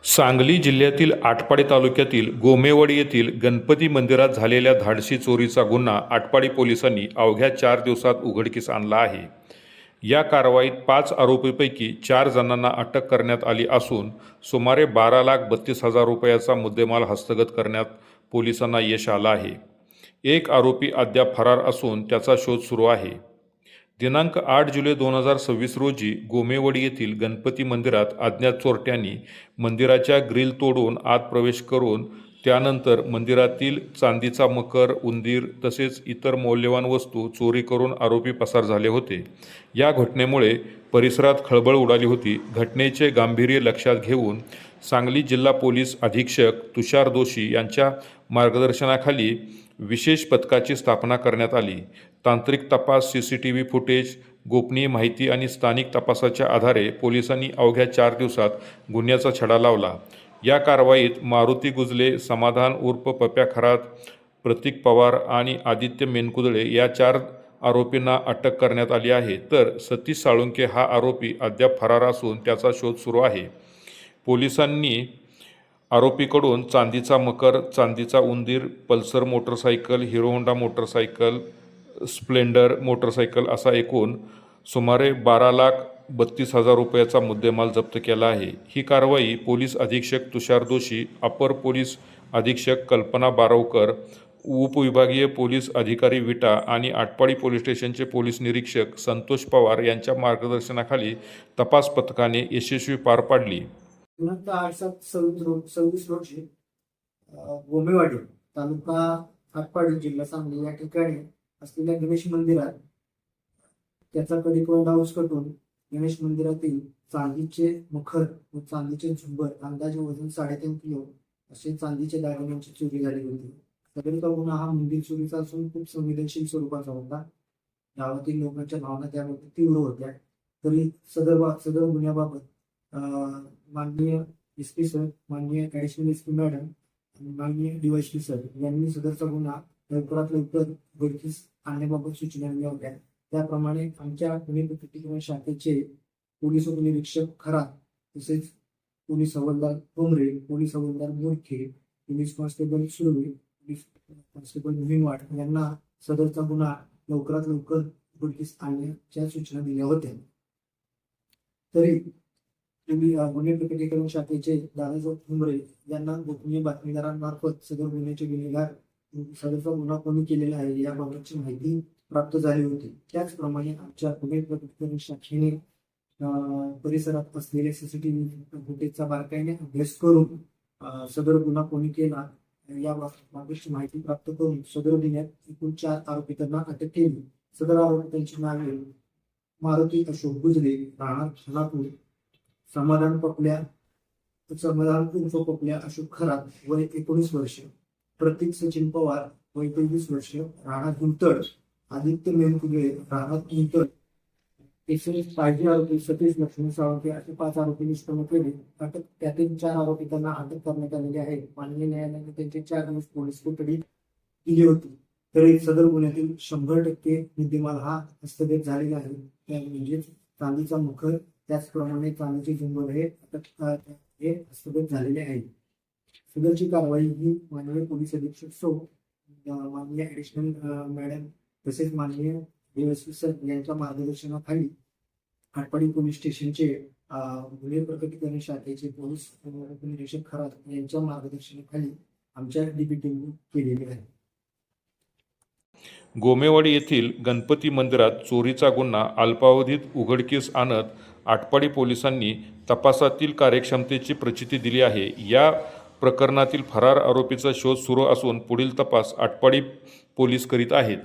सांगली जिल्ह्यातील आटपाडी तालुक्यातील गोमेवाडी येथील गणपती मंदिरात झालेल्या धाडसी चोरीचा गुन्हा आटपाडी पोलिसांनी अवघ्या 4 दिवसात उघडकीस आणला आहे। या कारवाईत 5 आरोपींपैकी 4 जणांना अटक करण्यात आली असून सुमारे 12,32,000 रुपयाचा मुद्देमाल हस्तगत करण्यात पोलिसांना यश आलं आहे। एक आरोपी अद्याप फरार असून त्याचा शोध सुरू आहे। दिनांक 8 जुलै 2026 रोजी गोमेवाडी येथील गणपती मंदिरात अज्ञात चोरट्यांनी मंदिराच्या ग्रिल तोडून आत प्रवेश करून त्यानंतर मंदिरातील चांदीचा मकर, उंदीर तसेच इतर मौल्यवान वस्तू चोरी करून आरोपी पसार झाले होते। या घटनेमुळे परिसरात खळबळ उडाली होती। घटनेचे गांभीर्य लक्षात घेऊन सांगली जिल्हा पोलीस अधीक्षक तुषार दोशी यांच्या मार्गदर्शनाखाली विशेष पथकाची स्थापना करण्यात आली। तांत्रिक तपास, CCTV फुटेज, गोपनीय माहिती आणि स्थानिक तपासाच्या आधारे पोलिसांनी अवघ्या 4 दिवसात गुन्ह्याचा छडा लावला। या कारवाईत मारुती गुजले, समाधान उर्फ पप्या खरात, प्रतीक पवार आणि आदित्य मेनकुदळे या 4 आरोपींना अटक करण्यात आली आहे, तर सतीश साळुंखे हा आरोपी अद्याप फरार असून त्याचा शोध सुरू आहे। पोलिसांनी आरोपीकडून चांदीचा मकर, चांदीचा उंदीर, Pulsar motorcycle, hero Honda motorcycle, Splendor motorcycle असा एकूण सुमारे 12,32,000 रुपयाचा मुद्देमाल जप्त केला आहे। ही कारवाई पोलीस अधीक्षक तुषार दोशी, अपर पोलीस अधीक्षक कल्पना बारवकर, उपविभागीय पोलीस अधिकारी विटा आणि आटपाडी पोलीस स्टेशनचे पोलीस निरीक्षक संतोष पवार यांच्या मार्गदर्शनाखाली तपास पथकाने यशस्वी पार पाडली। दिनांक 8/7/26 रोजी गोमेवाडी तालुका आटपाडी जिल्हा सांगली या ठिकाणी असलेल्या गणेश मंदिरात त्याचा कडेकोंडा उचकटून गणेश मंदिरातील चांदीचे मखर व चांदीचे झुंबर अंदाजे वजन 3.5 किलो असे चांदीचे दागिन्यांची चोरी झाली होती। सदरचा गुन्हा हा मंदिर चोरीचा असून खूप संवेदनशील स्वरूपाचा होता। गावातील लोकांच्या भावना त्याबाबत तीव्र होत्या। तरी सदर गुन्ह्याबाबत माननीय SP सर, माननीय ॲडिशनल SP मॅडम आणि माननीय DYSP सर यांनी सदरचा गुन्हा लवकरात लवकर उघडकीस आणण्याबाबत सूचना दिल्या होत्या। त्याप्रमाणे आमच्या गुन्हे प्रतिक्रिया शाखेचे पोलीस उपनिरीक्षक खरात, तसेच पोलीस हवालदार कोमरे, पोलीस हवालदार Morkhe, police constable Surve, police constable Bhimwad यांना सदरचा गुन्हा लवकरात लवकर उघडकीस आणण्याच्या सूचना दिल्या होत्या। तरी गुन्हे प्रतिक्रिया शाखेचे दादासाहेब कोमरे यांना गोपनीय बातमीदारांमार्फत सदर गुन्ह्याचे गुन्हेगार सदरचा गुन्हा कोणी केलेला आहे याबाबतची माहिती प्राप्त झाली होती। त्याचप्रमाणे आमच्या गुन्हे प्रतिक्रिया शाखेने परिसरात असलेल्या CCTV फुटेजचा बारकाईने अभ्यास करून सदर गुन्हा कोणी केला याबाबतची माहिती प्राप्त करून सदर गुन्ह्यात एकूण 4 आरोपींना अटक केली। सदर आरोपींची नावे मारुती अशोक गुजले, राहणार खानापूर, समाधान उर्फ पपल्या अशोक खरात वय 19 वर्ष, प्रतीक सचिन पवार वय 23 वर्ष, राहणार गुंतड, आदित्य मेनकुदळे राहणार गुंतड, पाहिजे आरोपी सतीश लक्ष्मण साळुंखे असे 5 आरोपी निष्पन्न केले। त्यातील 4 आरोपींना अटक करण्यात आलेली आहे। माननीय न्यायालयाने त्यांचे 4 दिवस पोलीस कोठडी दिली होती। तरी सदर गुन्ह्यातील 100% मुद्देमाल हा हस्तगत झालेला आहे। त्या म्हणजे चांदीचा मुखर, त्याचप्रमाणे चांदीचे झुंबर हे हस्तगत झालेले आहे। सदरची कारवाई ही माननीय पोलीस अधीक्षक सौ, माननीय ॲडिशनल मॅडम तसेच माननीय DYSP सर यांच्या मार्गदर्शनाखाली आटपाडी पोलीस स्टेशनचे गुन्हे प्रतिक्रिया शाखेचे पोलीस उपनिरीक्षक खरात यांच्या मार्गदर्शनाखाली आमच्या DPटीने केलेली आहे। गोमेवाडी येथील गणपती मंदिरात चोरीचा गुन्हा अल्पावधीत उघडकीस आणत आटपाडी पोलिसांनी तपासातील कार्यक्षमतेची प्रचिती दिली आहे। या प्रकरणातील फरार आरोपीचा शोध सुरू असून पुढील तपास आटपाडी पोलीस करीत आहेत।